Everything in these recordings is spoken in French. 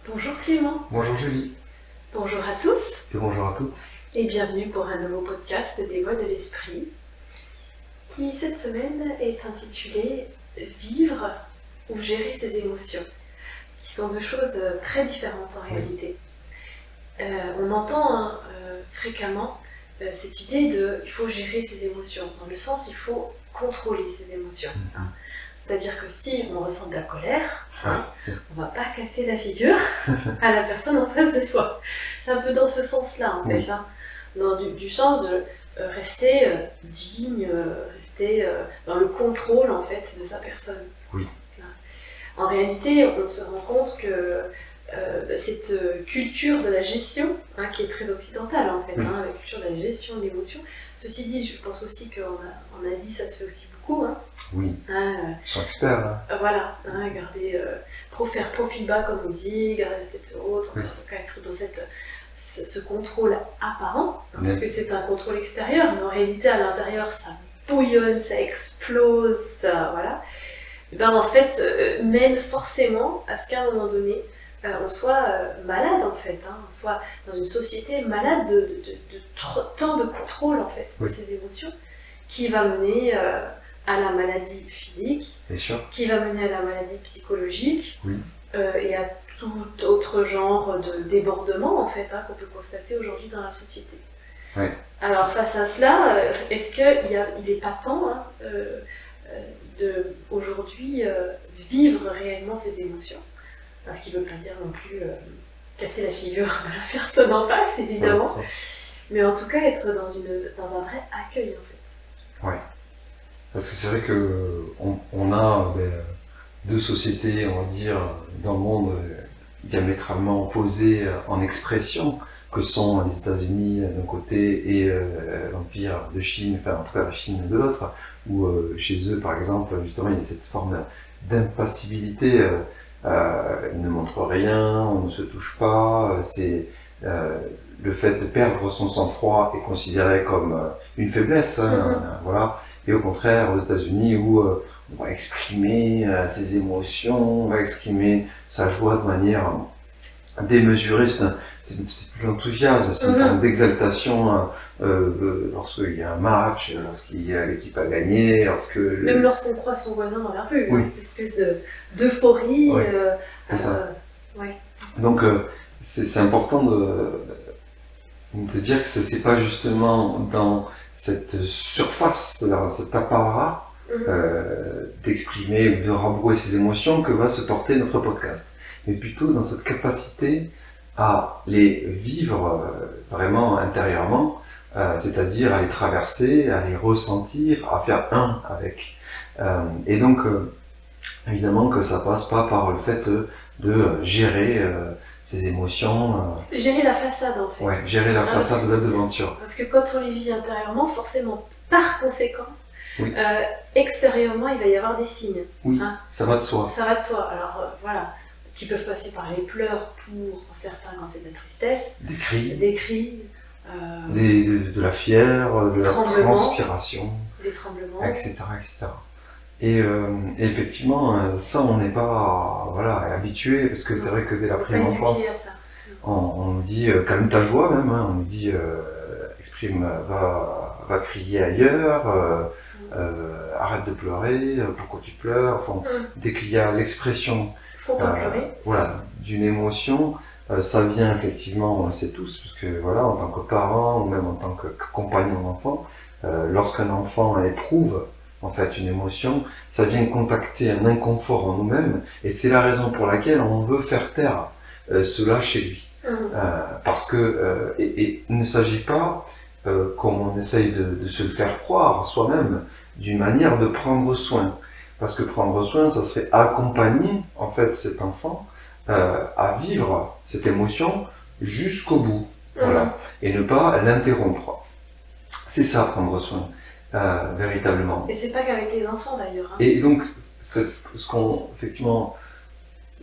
Bonjour Clément. Bonjour Julie. Bonjour à tous. Et bonjour à toutes. Et bienvenue pour un nouveau podcast des Voix de l'Esprit, qui cette semaine est intitulé Vivre ou gérer ses émotions, qui sont deux choses très différentes en réalité. On entend fréquemment cette idée de il faut gérer ses émotions, dans le sens il faut contrôler ses émotions. C'est-à-dire que si on ressent de la colère, on va pas casser la figure à la personne en face de soi. C'est un peu dans ce sens-là en fait, du sens de rester digne, rester dans le contrôle en fait de sa personne. Oui. En réalité, on se rend compte que cette culture de la gestion, qui est très occidentale en fait, la culture de la gestion de l'émotion. Ceci dit, je pense aussi qu'en Asie, ça se fait aussi beaucoup. Oui, ils sont experts. Voilà, faire profil bas comme on dit, garder la tête haute, en tout cas être dans ce contrôle apparent, parce que c'est un contrôle extérieur, mais en réalité à l'intérieur ça bouillonne, ça explose, voilà. Et ben, en fait, mène forcément à ce qu'à un moment donné, on soit malade en fait, on soit dans une société malade de tant de contrôle en fait de ses émotions, qui va mener à la maladie physique, qui va mener à la maladie psychologique, et à tout autre genre de débordement en fait, qu'on peut constater aujourd'hui dans la société. Alors face à cela, est-ce qu'il n'est pas temps de aujourd'hui vivre réellement ses émotions? Ce qui ne veut pas dire non plus casser la figure de la personne en face, évidemment, mais en tout cas être dans un vrai accueil en fait. Ouais, parce que c'est vrai qu'on a deux sociétés, on va dire, dans le monde diamétralement opposées en expression, que sont les États-Unis d'un côté et l'Empire de Chine, enfin en tout cas la Chine de l'autre, où chez eux par exemple, justement, il y a cette forme d'impassibilité. Il ne montre rien, on ne se touche pas, le fait de perdre son sang-froid est considéré comme une faiblesse, voilà. Et au contraire, aux États-Unis, où on va exprimer ses émotions, on va exprimer sa joie de manière démesurée, c'est plus l'enthousiasme, c'est une forme d'exaltation lorsqu'il y a un match, l'équipe a gagné, même lorsqu'on croise son voisin dans la rue, cette espèce d'euphorie. C'est ça. Donc c'est important de dire que ce n'est pas justement dans cette surface, cet apparat d'exprimer ou de rabrouer ses émotions que va se porter notre podcast, mais plutôt dans cette capacité à les vivre vraiment intérieurement, c'est-à-dire à les traverser, à les ressentir, à faire un avec. Et donc, évidemment que ça passe pas par le fait de gérer ses émotions. Gérer la façade en fait. Ouais, gérer la façade de la devanture. Parce que quand on les vit intérieurement, forcément, par conséquent, extérieurement, il va y avoir des signes. Oui, ça va de soi. Ça va de soi. Alors voilà, qui peuvent passer par les pleurs pour certains quand c'est de la tristesse. Des cris. De la fièvre, de la transpiration. Des tremblements. Etc. Et effectivement, ça on n'est pas habitué, parce que c'est vrai que dès la prime enfance, on nous dit calme ta joie même, on nous dit exprime, va crier ailleurs, arrête de pleurer, pourquoi tu pleures, enfin, dès qu'il y a l'expression d'une émotion, ça vient effectivement, on le sait tous, parce que en tant que parent ou même en tant que compagnon d'enfant, lorsqu'un enfant éprouve en fait une émotion, ça vient contacter un inconfort en nous-mêmes, et c'est la raison pour laquelle on veut faire taire cela chez lui. Parce que il ne s'agit pas, comme on essaye de se le faire croire soi-même, d'une manière de prendre soin. Parce que prendre soin, ça serait accompagner en fait cet enfant à vivre cette émotion jusqu'au bout, et ne pas l'interrompre. C'est ça, prendre soin. Véritablement. Et c'est pas qu'avec les enfants d'ailleurs. Et donc,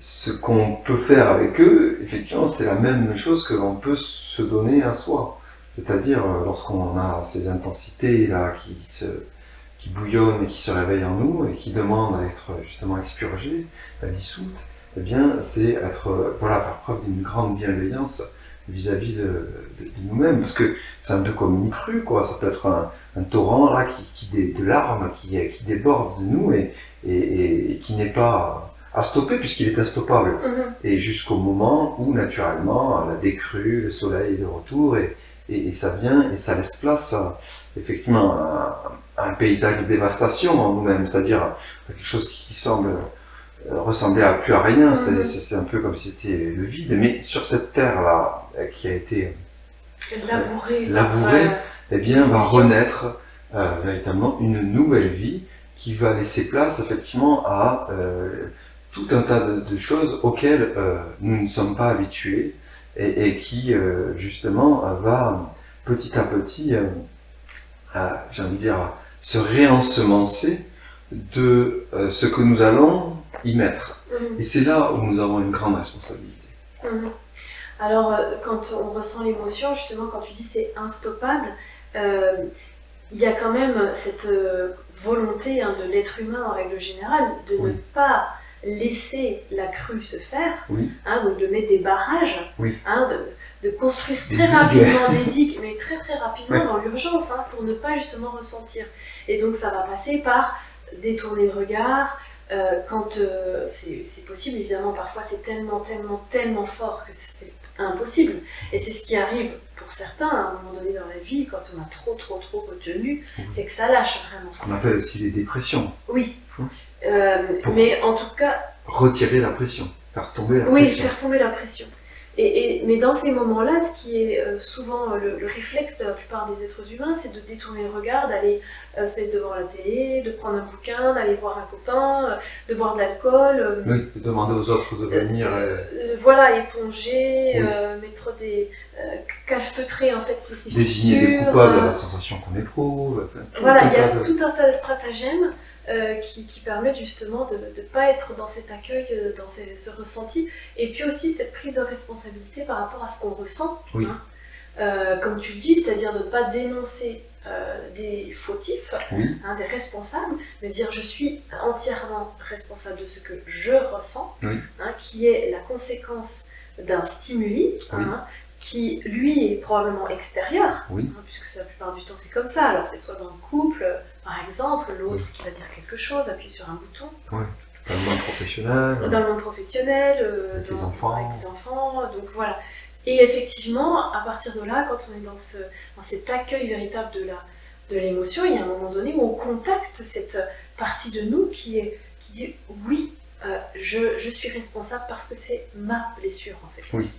ce qu'on peut faire avec eux, effectivement, c'est la même chose que l'on peut se donner à soi. C'est-à-dire, lorsqu'on a ces intensités-là qui bouillonnent et qui se réveillent en nous et qui demandent à être justement expurgées, dissoutes, eh bien, c'est être, voilà, faire preuve d'une grande bienveillance vis-à-vis de nous-mêmes, parce que c'est un peu comme une crue, quoi. Ça peut être un torrent là, de larmes qui déborde de nous et qui n'est pas à stopper puisqu'il est instoppable. Et jusqu'au moment où, naturellement, la décrue, le soleil est de retour et ça vient et ça laisse place à, effectivement à un paysage de dévastation en nous-mêmes, c'est-à-dire à quelque chose qui semble ressembler à plus à rien, c'est un peu comme si c'était le vide, mais sur cette terre-là qui a été labourée, eh bien, va renaître véritablement une nouvelle vie qui va laisser place effectivement à tout un tas de choses auxquelles nous ne sommes pas habitués et qui justement va petit à petit, j'ai envie de dire, se réensemencer de ce que nous allons y mettre. Et c'est là où nous avons une grande responsabilité. Alors, quand on ressent l'émotion, justement, quand tu dis c'est instoppable, il y a quand même cette volonté de l'être humain en règle générale de ne pas laisser la crue se faire, donc de mettre des barrages, de construire très rapidement des digues, mais très très rapidement dans l'urgence, pour ne pas justement ressentir. Et donc ça va passer par détourner le regard, quand c'est possible, évidemment, parfois c'est tellement fort que c'est impossible. Et c'est ce qui arrive pour certains à un moment donné dans la vie, quand on a trop retenu, c'est que ça lâche vraiment. On appelle aussi les dépressions. Oui. Mais en tout cas... Retirer la pression, faire tomber la pression. Oui, faire tomber la pression. Mais dans ces moments-là, ce qui est souvent le réflexe de la plupart des êtres humains, c'est de détourner le regard, d'aller se mettre devant la télé, de prendre un bouquin, d'aller voir un copain, de boire de l'alcool. Oui, de demander aux autres de venir. Voilà, éponger, mettre calfeutrer en fait ces fissures. Désigner des coupables à la sensation qu'on éprouve. Voilà, il y a tout un tas de stratagèmes qui permettent justement de ne pas être dans cet accueil, dans ce ressenti, et puis aussi cette prise de responsabilité par rapport à ce qu'on ressent, comme tu le dis, c'est-à-dire de ne pas dénoncer des fautifs, des responsables, mais dire je suis entièrement responsable de ce que je ressens, qui est la conséquence d'un stimuli, qui lui est probablement extérieur, puisque la plupart du temps c'est comme ça, alors c'est soit dans le couple, par exemple, l'autre qui va dire quelque chose, appuyer sur un bouton. Dans le monde professionnel. Dans le monde professionnel, avec les enfants, donc voilà. Et effectivement, à partir de là, quand on est dans cet accueil véritable de l'émotion, il y a un moment donné où on contacte cette partie de nous qui dit oui, je suis responsable parce que c'est ma blessure en fait. Oui.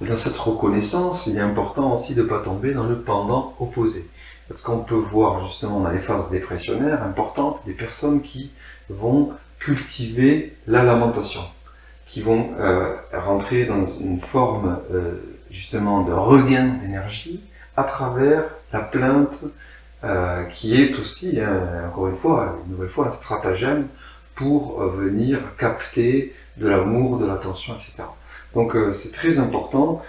Et dans cette reconnaissance, il est important aussi de ne pas tomber dans le pendant opposé. Parce qu'on peut voir justement dans les phases dépressionnaires importantes des personnes qui vont cultiver la lamentation, qui vont rentrer dans une forme justement de regain d'énergie à travers la plainte qui est aussi, encore une nouvelle fois, un stratagème pour venir capter de l'amour, de l'attention, etc. Donc c'est très important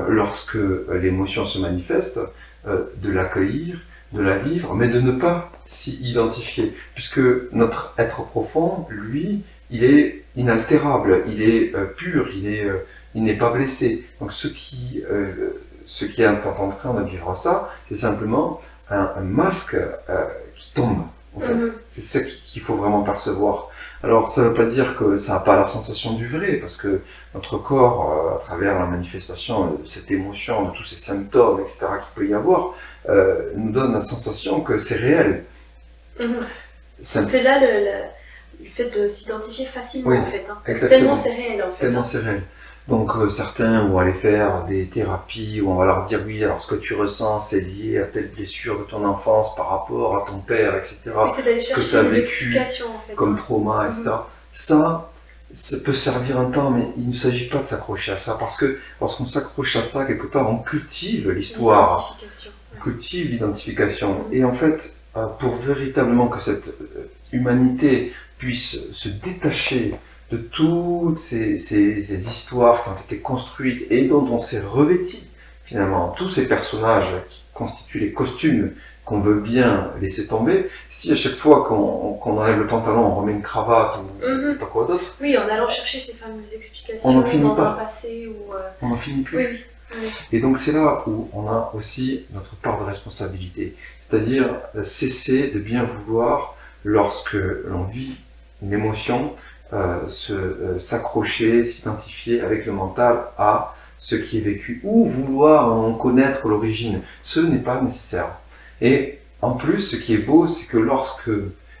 lorsque l'émotion se manifeste de l'accueillir, de la vivre, mais de ne pas s'y identifier, puisque notre être profond, lui, il est inaltérable, il est pur, il n'est pas blessé. Donc ce qui est en train de vivre ça, c'est simplement un masque qui tombe, en fait. C'est ça qu'il faut vraiment percevoir. Alors ça ne veut pas dire que ça n'a pas la sensation du vrai, parce que notre corps, à travers la manifestation de cette émotion, de tous ces symptômes, etc., qu'il peut y avoir, nous donne la sensation que c'est réel. C'est là le fait de s'identifier facilement, en fait. Tellement c'est réel, en fait. Tellement c'est réel. Donc certains vont aller faire des thérapies où on va leur dire oui, alors ce que tu ressens c'est lié à telle blessure de ton enfance par rapport à ton père, etc. C'est d'aller chercher des explications en fait. Comme trauma, etc. Ça peut servir un temps, mais il ne s'agit pas de s'accrocher à ça, parce que lorsqu'on s'accroche à ça, quelque part on cultive l'histoire, on cultive l'identification. Et en fait, pour véritablement que cette humanité puisse se détacher de toutes ces histoires qui ont été construites et dont on s'est revêti, finalement, tous ces personnages qui constituent les costumes qu'on veut bien laisser tomber, si à chaque fois qu'on enlève le pantalon, on remet une cravate ou je sais pas quoi d'autre. Oui, en allant chercher ces fameuses explications dans un passé où... On n'en finit plus. Oui. Et donc c'est là où on a aussi notre part de responsabilité. C'est-à-dire cesser de bien vouloir, lorsque l'on vit une émotion, s'accrocher, s'identifier avec le mental à ce qui est vécu, ou vouloir en connaître l'origine. Ce n'est pas nécessaire. Et en plus, ce qui est beau, c'est que lorsque,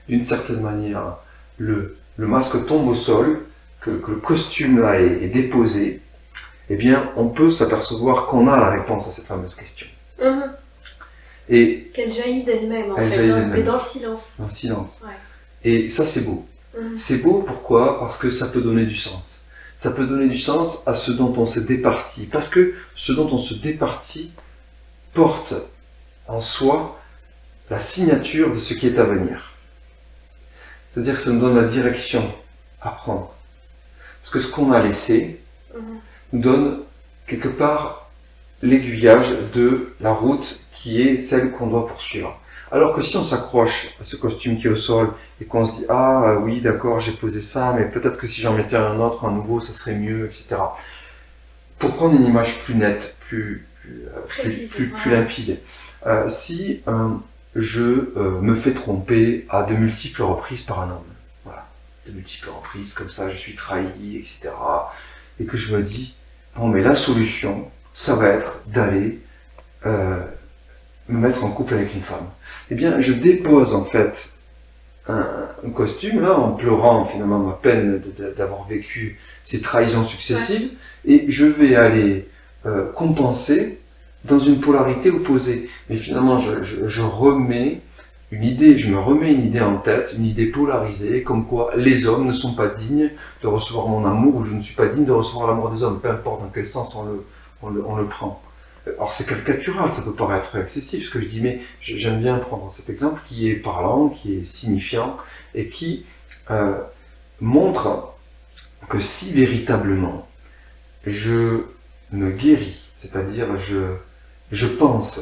d'une certaine manière, le masque tombe au sol, que le costume là est déposé, eh bien, on peut s'apercevoir qu'on a la réponse à cette fameuse question. Et qu'elle jaillit d'elle-même, en fait, mais dans le silence. Dans le silence. Ouais. Et ça, c'est beau. C'est beau, pourquoi? Parce que ça peut donner du sens. Ça peut donner du sens à ce dont on s'est départi. Parce que ce dont on se départit porte en soi la signature de ce qui est à venir. C'est-à-dire que ça nous donne la direction à prendre. Parce que ce qu'on a laissé nous donne quelque part l'aiguillage de la route qui est celle qu'on doit poursuivre. Alors que si on s'accroche à ce costume qui est au sol et qu'on se dit « Ah oui, d'accord, j'ai posé ça, mais peut-être que si j'en mettais un autre, un nouveau, ça serait mieux, etc. » Pour prendre une image plus nette, plus limpide, si je me fais tromper à de multiples reprises par un homme, voilà, de multiples reprises, comme ça je suis trahi, etc. Et que je me dis « Bon, mais la solution, ça va être d'aller me mettre en couple avec une femme. » Eh bien, je dépose en fait un costume, là, en pleurant finalement ma peine d'avoir vécu ces trahisons successives, et je vais aller compenser dans une polarité opposée. Mais finalement, je remets une idée, je me remets une idée en tête, une idée polarisée, comme quoi les hommes ne sont pas dignes de recevoir mon amour, ou je ne suis pas digne de recevoir l'amour des hommes, peu importe dans quel sens on le prend. Alors c'est caricatural, ça peut paraître excessif ce que je dis, mais j'aime bien prendre cet exemple qui est parlant, qui est signifiant, et qui montre que si véritablement je me guéris, c'est-à-dire je pense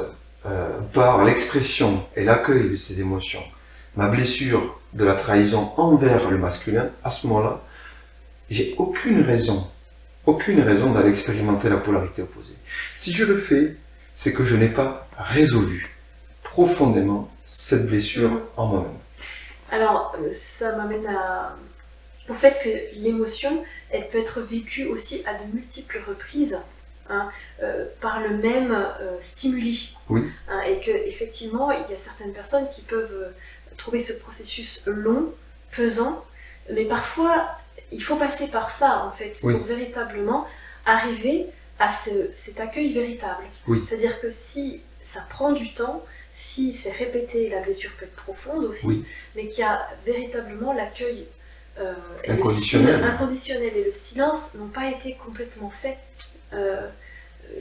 par l'expression et l'accueil de ces émotions, ma blessure de la trahison envers le masculin, à ce moment-là, j'ai aucune raison d'aller expérimenter la polarité opposée. Si je le fais, c'est que je n'ai pas résolu profondément cette blessure en moi-même. Alors, ça m'amène au fait que l'émotion, elle peut être vécue aussi à de multiples reprises, par le même stimuli. Oui. Et qu'effectivement, il y a certaines personnes qui peuvent trouver ce processus long, pesant, mais parfois, il faut passer par ça, en fait, pour véritablement arriver à cet accueil véritable. C'est-à-dire que si ça prend du temps, si c'est répété, la blessure peut être profonde aussi, mais qu'il y a véritablement l'accueil inconditionnel et le silence n'ont pas été complètement faits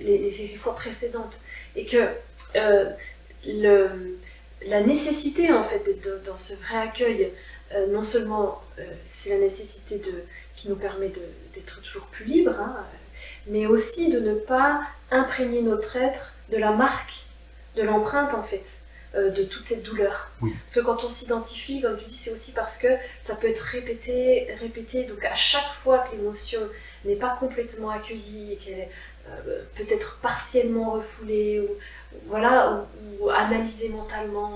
les fois précédentes. Et que la nécessité, en fait, d'être dans ce vrai accueil, non seulement c'est la nécessité qui nous permet d'être toujours plus libre, mais aussi de ne pas imprégner notre être de la marque, de l'empreinte en fait, de toute cette douleur. Parce que quand on s'identifie, comme tu dis, c'est aussi parce que ça peut être répété, donc à chaque fois que l'émotion n'est pas complètement accueillie, et qu'elle est peut-être partiellement refoulée, ou analysée mentalement,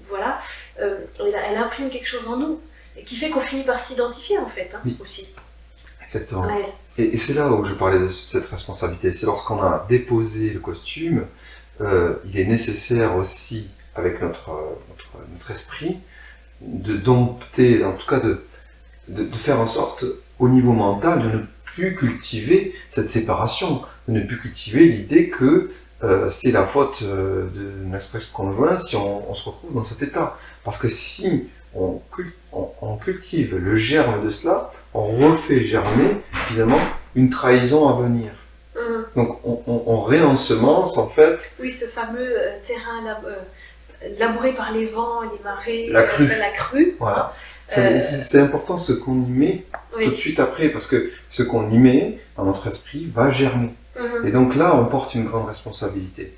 voilà, elle imprime quelque chose en nous, et qui fait qu'on finit par s'identifier en fait, aussi. Exactement. Et c'est là où je parlais de cette responsabilité. C'est lorsqu'on a déposé le costume, il est nécessaire aussi, avec notre esprit, de dompter, en tout cas de faire en sorte, au niveau mental, de ne plus cultiver cette séparation, de ne plus cultiver l'idée que c'est la faute de notre ex-conjoint si on se retrouve dans cet état. Parce que si on cultive le germe de cela, on refait germer finalement une trahison à venir. Donc on réensemence en fait... Oui, ce fameux terrain labouré par les vents, les marées, la crue. Voilà. C'est important ce qu'on y met tout de suite après, parce que ce qu'on y met dans notre esprit va germer. Et donc là, on porte une grande responsabilité.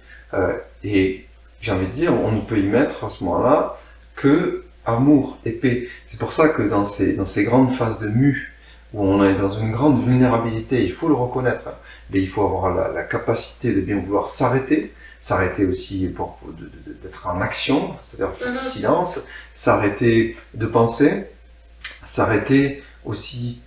Et j'ai envie de dire, on ne peut y mettre à ce moment-là que amour et paix. C'est pour ça que dans ces grandes phases de mue, où on est dans une grande vulnérabilité, il faut le reconnaître, hein, mais il faut avoir la capacité de bien vouloir s'arrêter aussi d'être en action, c'est-à-dire faire silence, s'arrêter de penser, s'arrêter aussi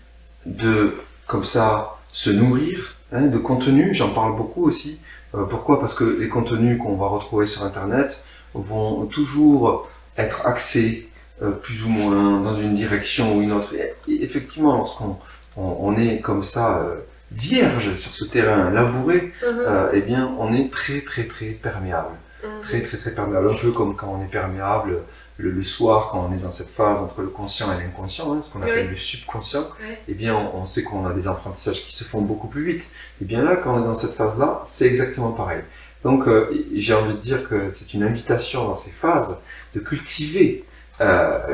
de, comme ça, se nourrir, hein, de contenu. J'en parle beaucoup aussi. Pourquoi? Parce que les contenus qu'on va retrouver sur Internet vont toujours être axés plus ou moins dans une direction ou une autre. Et effectivement, lorsqu'on est comme ça vierge sur ce terrain labouré, eh bien, on est très perméable. Très perméable. Un peu comme quand on est perméable le soir, quand on est dans cette phase entre le conscient et l'inconscient, hein, ce qu'on appelle le subconscient, eh bien, on sait qu'on a des apprentissages qui se font beaucoup plus vite. Et bien là, quand on est dans cette phase-là, c'est exactement pareil. Donc, j'ai envie de dire que c'est une invitation dans ces phases de cultiver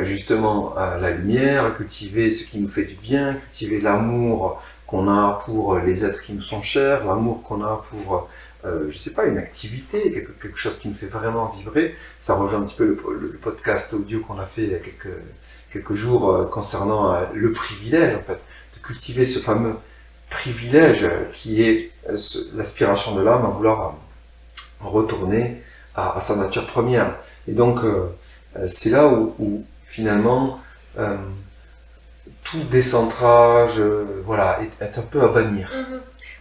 justement la lumière, cultiver ce qui nous fait du bien, cultiver l'amour qu'on a pour les êtres qui nous sont chers, l'amour qu'on a pour, je sais pas, une activité, quelque chose qui nous fait vraiment vibrer. Ça rejoint un petit peu le podcast audio qu'on a fait il y a quelques jours concernant le privilège, en fait, de cultiver ce fameux privilège qui est l'aspiration de l'âme à vouloir retourner à sa nature première. Et donc, c'est là où finalement, tout décentrage voilà, est un peu à bannir.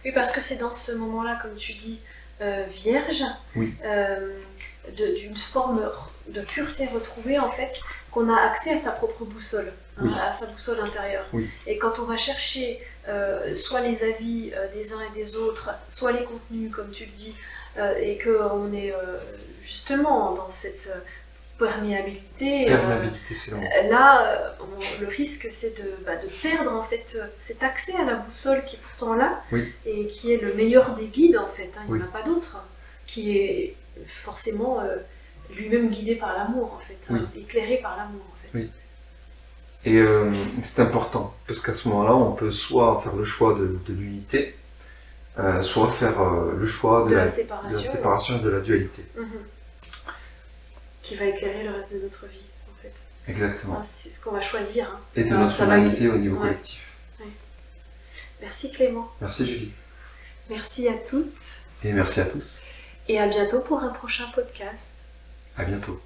Oui, parce que c'est dans ce moment-là, comme tu dis, vierge, d'une forme de pureté retrouvée, en fait, qu'on a accès à sa propre boussole, à sa boussole intérieure. Et quand on va chercher soit les avis des uns et des autres, soit les contenus, comme tu le dis, et qu'on est justement dans cette perméabilité, là, le risque c'est de perdre en fait cet accès à la boussole qui est pourtant là, et qui est le meilleur des guides en fait, hein, il n'y en a pas d'autre, qui est forcément lui-même guidé par l'amour en fait, éclairé par l'amour en fait. Et c'est important, parce qu'à ce moment-là, on peut soit faire le choix de l'unité, soit faire le choix de la séparation et de la dualité. Qui va éclairer le reste de notre vie, en fait. Exactement. C'est ce qu'on va choisir. Hein. Et de notre humanité au niveau collectif. Merci Clément. Merci Julie. Merci à toutes. Et merci à tous. Et à bientôt pour un prochain podcast. À bientôt.